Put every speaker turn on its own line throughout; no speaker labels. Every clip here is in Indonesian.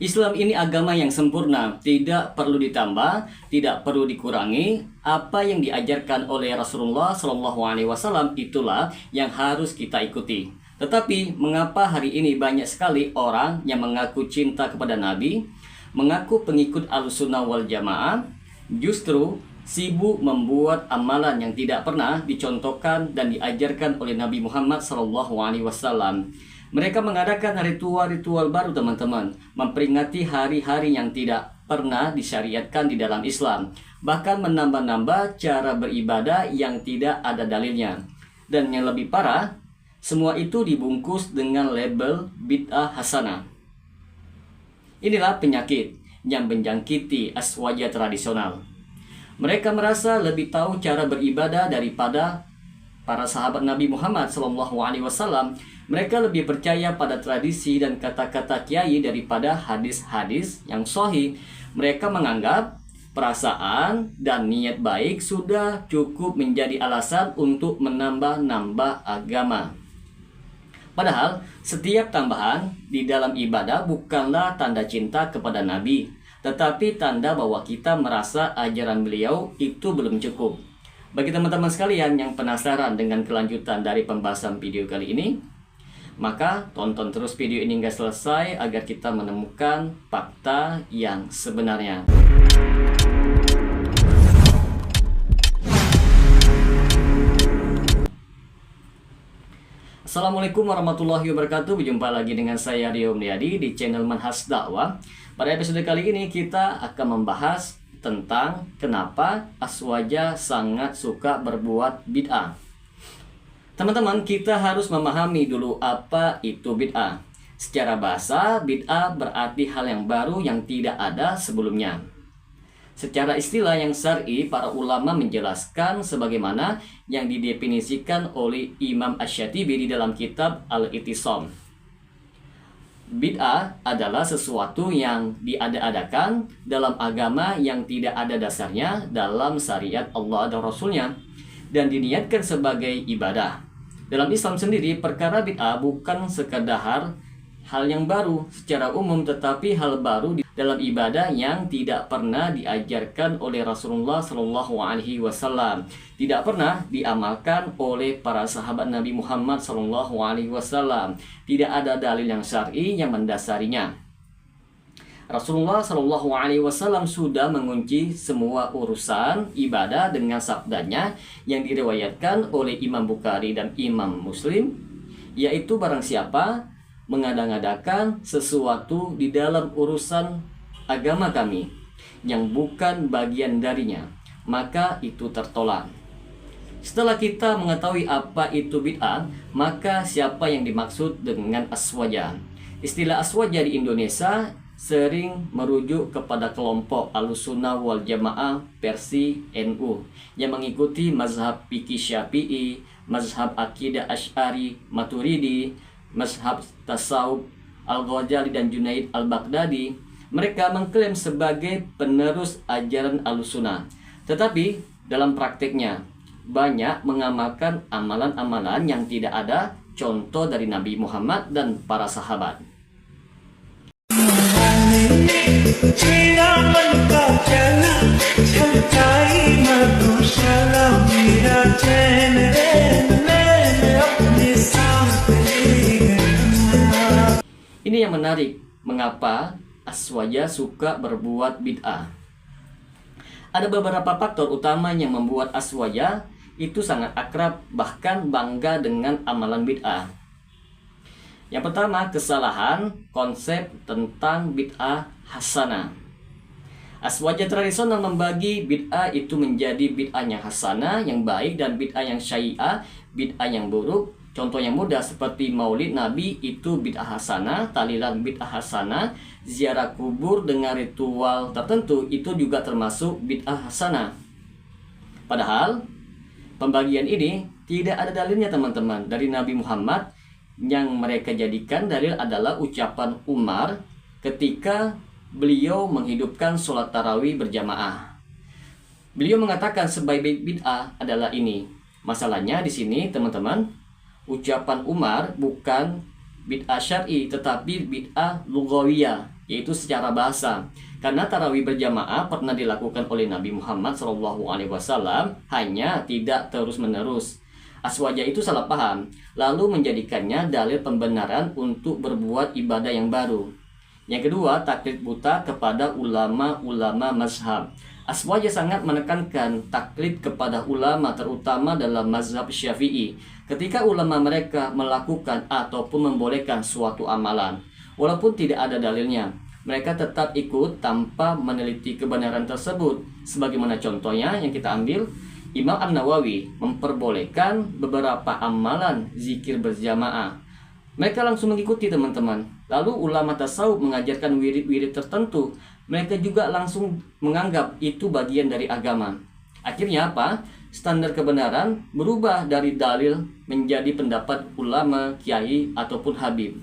Islam ini agama yang sempurna, tidak perlu ditambah, tidak perlu dikurangi. Apa yang diajarkan oleh Rasulullah SAW itulah yang harus kita ikuti. Tetapi mengapa hari ini banyak sekali orang yang mengaku cinta kepada Nabi, mengaku pengikut Ahlussunnah wal Jamaah, justru sibuk membuat amalan yang tidak pernah dicontohkan dan diajarkan oleh Nabi Muhammad SAW. Mereka mengadakan ritual-ritual baru, teman-teman, memperingati hari-hari yang tidak pernah disyariatkan di dalam Islam, bahkan menambah-nambah cara beribadah yang tidak ada dalilnya. Dan yang lebih parah, semua itu dibungkus dengan label bid'ah hasanah. Inilah penyakit yang menjangkiti aswaja tradisional. Mereka merasa lebih tahu cara beribadah daripada para sahabat Nabi Muhammad SAW. Mereka lebih percaya pada tradisi dan kata-kata kiai daripada hadis-hadis yang sahih. Mereka menganggap perasaan dan niat baik sudah cukup menjadi alasan untuk menambah-nambah agama. Padahal setiap tambahan di dalam ibadah bukanlah tanda cinta kepada Nabi, tetapi tanda bahwa kita merasa ajaran beliau itu belum cukup. Bagi teman-teman sekalian yang penasaran dengan kelanjutan dari pembahasan video kali ini, maka tonton terus video ini hingga selesai agar kita menemukan fakta yang sebenarnya. Assalamualaikum warahmatullahi wabarakatuh. Berjumpa lagi dengan saya Rio Mulyadi di channel Manhaj Dakwah. Pada episode kali ini kita akan membahas tentang kenapa aswaja sangat suka berbuat bid'ah. Teman-teman, kita harus memahami dulu apa itu bid'ah. Secara bahasa, bid'ah berarti hal yang baru yang tidak ada sebelumnya. Secara istilah yang syar'i, para ulama menjelaskan sebagaimana yang didefinisikan oleh Imam Asy-Syatibi di dalam kitab Al-I'tisam. Bid'ah adalah sesuatu yang diada-adakan dalam agama yang tidak ada dasarnya dalam syariat Allah dan Rasulnya, dan diniatkan sebagai ibadah. Dalam Islam sendiri, perkara bid'ah bukan sekadar hal yang baru secara umum, tetapi hal baru dalam ibadah yang tidak pernah diajarkan oleh Rasulullah SAW, tidak pernah diamalkan oleh para sahabat Nabi Muhammad SAW. Tidak ada dalil yang syar'i yang mendasarinya. Rasulullah SAW sudah mengunci semua urusan ibadah dengan sabdanya yang diriwayatkan oleh Imam Bukhari dan Imam Muslim, yaitu barang siapa mengada-ngadakan sesuatu di dalam urusan agama kami yang bukan bagian darinya, maka itu tertolak. Setelah kita mengetahui apa itu bid'ah, maka siapa yang dimaksud dengan aswaja? Istilah aswaja di Indonesia sering merujuk kepada kelompok Ahlussunnah wal Jamaah versi NU yang mengikuti mazhab fikih Syafi'i, mazhab akidah Asy'ari Maturidi, mazhab tasawuf Al-Ghazali dan Junaid Al-Baghdadi. Mereka mengklaim sebagai penerus ajaran Ahlussunnah, tetapi dalam prakteknya banyak mengamalkan amalan-amalan yang tidak ada contoh dari Nabi Muhammad dan para sahabat. Ini yang menarik, mengapa aswaja suka berbuat bid'ah. Ada beberapa faktor utama yang membuat aswaja itu sangat akrab, bahkan bangga dengan amalan bid'ah. Yang pertama, kesalahan konsep tentang bid'ah hasanah. Aswaja tradisional membagi bid'ah itu menjadi bid'ah yang hasanah, yang baik, dan bid'ah yang syai'ah, bid'ah yang buruk. Contoh yang mudah seperti maulid Nabi itu bid'ah hasanah, tahlilan bid'ah hasanah, ziarah kubur dengan ritual tertentu itu juga termasuk bid'ah hasanah. Padahal pembagian ini tidak ada dalilnya, teman-teman, dari Nabi Muhammad. Yang mereka jadikan dalil adalah ucapan Umar ketika beliau menghidupkan sholat tarawih berjamaah. Beliau mengatakan sebaik-baik bid'ah adalah ini. Masalahnya di sini, teman-teman, ucapan Umar bukan bid'ah syar'i tetapi bid'ah lughawiyah. yaitu secara bahasa. Karena tarawih berjamaah pernah dilakukan oleh Nabi Muhammad SAW, hanya tidak terus-menerus. Aswaja itu salah paham, lalu menjadikannya dalil pembenaran untuk berbuat ibadah yang baru. Yang kedua, taklid buta kepada ulama-ulama mazhab. Aswaja sangat menekankan taklid kepada ulama, terutama dalam mazhab Syafi'i. Ketika ulama mereka melakukan ataupun membolehkan suatu amalan, walaupun tidak ada dalilnya, mereka tetap ikut tanpa meneliti kebenaran tersebut. Sebagaimana contohnya yang kita ambil, Imam An-Nawawi memperbolehkan beberapa amalan zikir berjamaah. Mereka langsung mengikuti, teman-teman. Lalu ulama tasawuf mengajarkan wirid-wirid tertentu, mereka juga langsung menganggap itu bagian dari agama. Akhirnya apa? Standar kebenaran berubah dari dalil menjadi pendapat ulama, kiai, ataupun habib.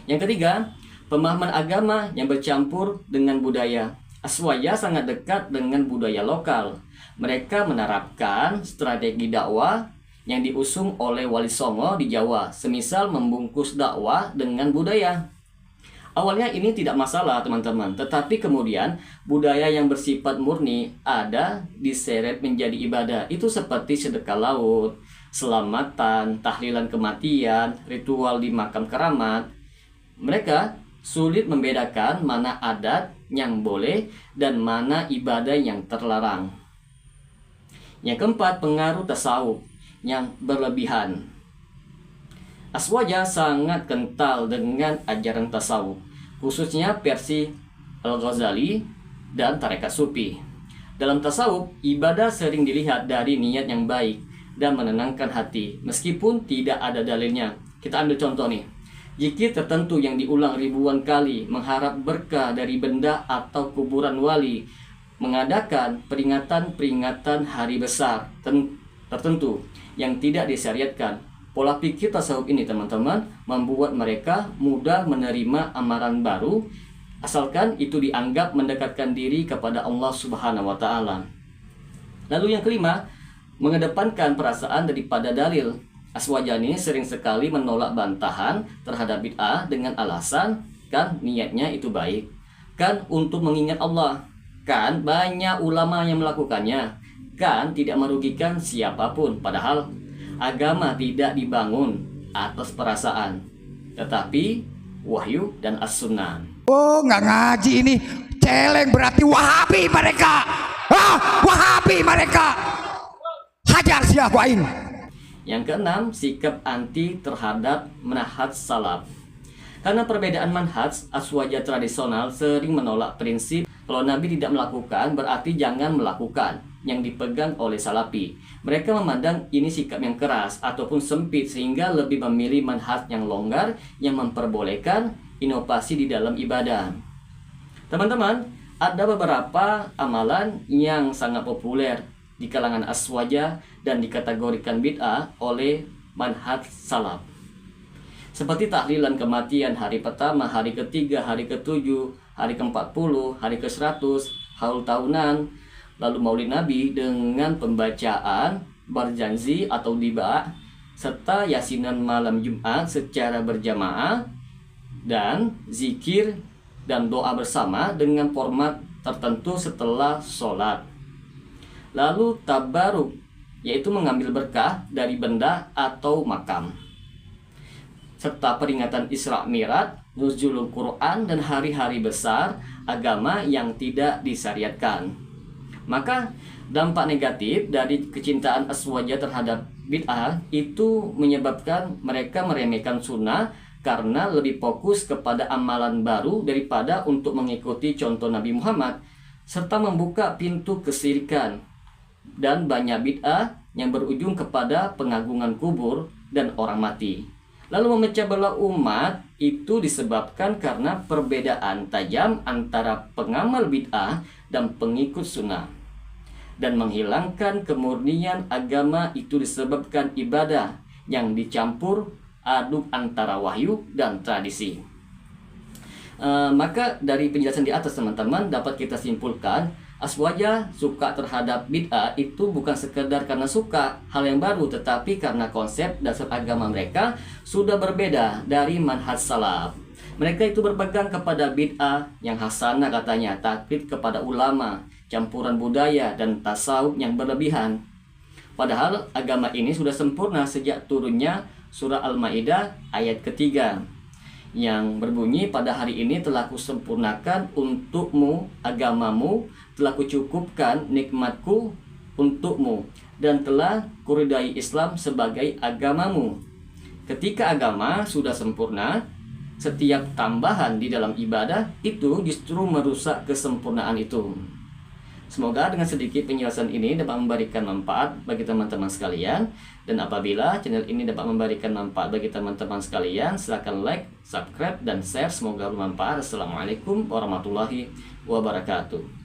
Yang ketiga, pemahaman agama yang bercampur dengan budaya. Aswaja sangat dekat dengan budaya lokal. Mereka menerapkan strategi dakwah yang diusung oleh Wali Songo di Jawa, semisal membungkus dakwah dengan budaya. Awalnya ini tidak masalah, teman-teman, tetapi kemudian budaya yang bersifat murni ada diseret menjadi ibadah. Itu seperti sedekah laut, selamatan, tahlilan kematian, ritual di makam keramat. Mereka sulit membedakan mana adat yang boleh dan mana ibadah yang terlarang. Yang keempat, pengaruh tasawuf yang berlebihan. Aswaja sangat kental dengan ajaran tasawuf, khususnya versi Al-Ghazali dan tarekat Sufi. Dalam tasawuf, ibadah sering dilihat dari niat yang baik dan menenangkan hati, meskipun tidak ada dalilnya. Kita ambil contoh nih, zikir tertentu yang diulang ribuan kali, mengharap berkah dari benda atau kuburan wali, mengadakan peringatan-peringatan hari besar tertentu yang tidak disyariatkan. Pola pikir tasawuf ini, teman-teman, membuat mereka mudah menerima amaran baru, asalkan itu dianggap mendekatkan diri kepada Allah Subhanahu wa Ta'ala. Lalu yang kelima, mengedepankan perasaan daripada dalil. Aswajani sering sekali menolak bantahan terhadap bid'ah dengan alasan, kan niatnya itu baik, kan untuk mengingat Allah, kan banyak ulama yang melakukannya, kan tidak merugikan siapapun. Padahal agama tidak dibangun atas perasaan, tetapi wahyu dan as-sunnah.
Oh, nggak ngaji ini, celeng, berarti Wahabi mereka. Wahabi mereka. Hajar siapa ini?
Yang keenam, sikap anti terhadap manhaj salaf. Karena perbedaan manhaj, aswaja tradisional sering menolak prinsip kalau Nabi tidak melakukan berarti jangan melakukan yang dipegang oleh salafi. Mereka memandang ini sikap yang keras ataupun sempit, sehingga lebih memilih manhaj yang longgar yang memperbolehkan inovasi di dalam ibadah. Teman-teman, ada beberapa amalan yang sangat populer di kalangan aswaja dan dikategorikan bid'ah oleh manhaj salaf, seperti tahlilan kematian hari pertama, hari ketiga, hari ketujuh, hari ke-40, hari ke-100, haul tahunan, lalu maulid Nabi dengan pembacaan berjanji atau diba, serta yasinan malam Jumat secara berjamaah, dan zikir dan doa bersama dengan format tertentu setelah sholat. Lalu tabaruk, yaitu mengambil berkah dari benda atau makam, serta peringatan Isra Mi'raj, nuzulul Quran, dan hari-hari besar agama yang tidak disyariatkan. Maka dampak negatif dari kecintaan aswaja terhadap bid'ah itu menyebabkan mereka meremehkan sunnah karena lebih fokus kepada amalan baru daripada untuk mengikuti contoh Nabi Muhammad, serta membuka pintu kesyirikan dan banyak bid'ah yang berujung kepada pengagungan kubur dan orang mati. Lalu memecah belah umat itu disebabkan karena perbedaan tajam antara pengamal bid'ah dan pengikut sunnah. Dan menghilangkan kemurnian agama itu disebabkan ibadah yang dicampur aduk antara wahyu dan tradisi. Maka dari penjelasan di atas, teman-teman, dapat kita simpulkan aswaja suka terhadap bid'ah itu bukan sekedar karena suka hal yang baru, tetapi karena konsep dasar agama mereka sudah berbeda dari manhaj salaf. Mereka itu berpegang kepada bid'ah yang hasanah katanya, taklid kepada ulama, campuran budaya dan tasawuf yang berlebihan. Padahal agama ini sudah sempurna sejak turunnya surah Al-Maidah ayat ketiga yang berbunyi, pada hari ini telah kusempurnakan untukmu agamamu, telah kucukupkan nikmatku untukmu, dan telah kuridai Islam sebagai agamamu. Ketika agama sudah sempurna, setiap tambahan di dalam ibadah itu justru merusak kesempurnaan itu. Semoga dengan sedikit penjelasan ini dapat memberikan manfaat bagi teman-teman sekalian. Dan apabila channel ini dapat memberikan manfaat bagi teman-teman sekalian, silakan like, subscribe, dan share. Semoga bermanfaat. Assalamualaikum warahmatullahi wabarakatuh.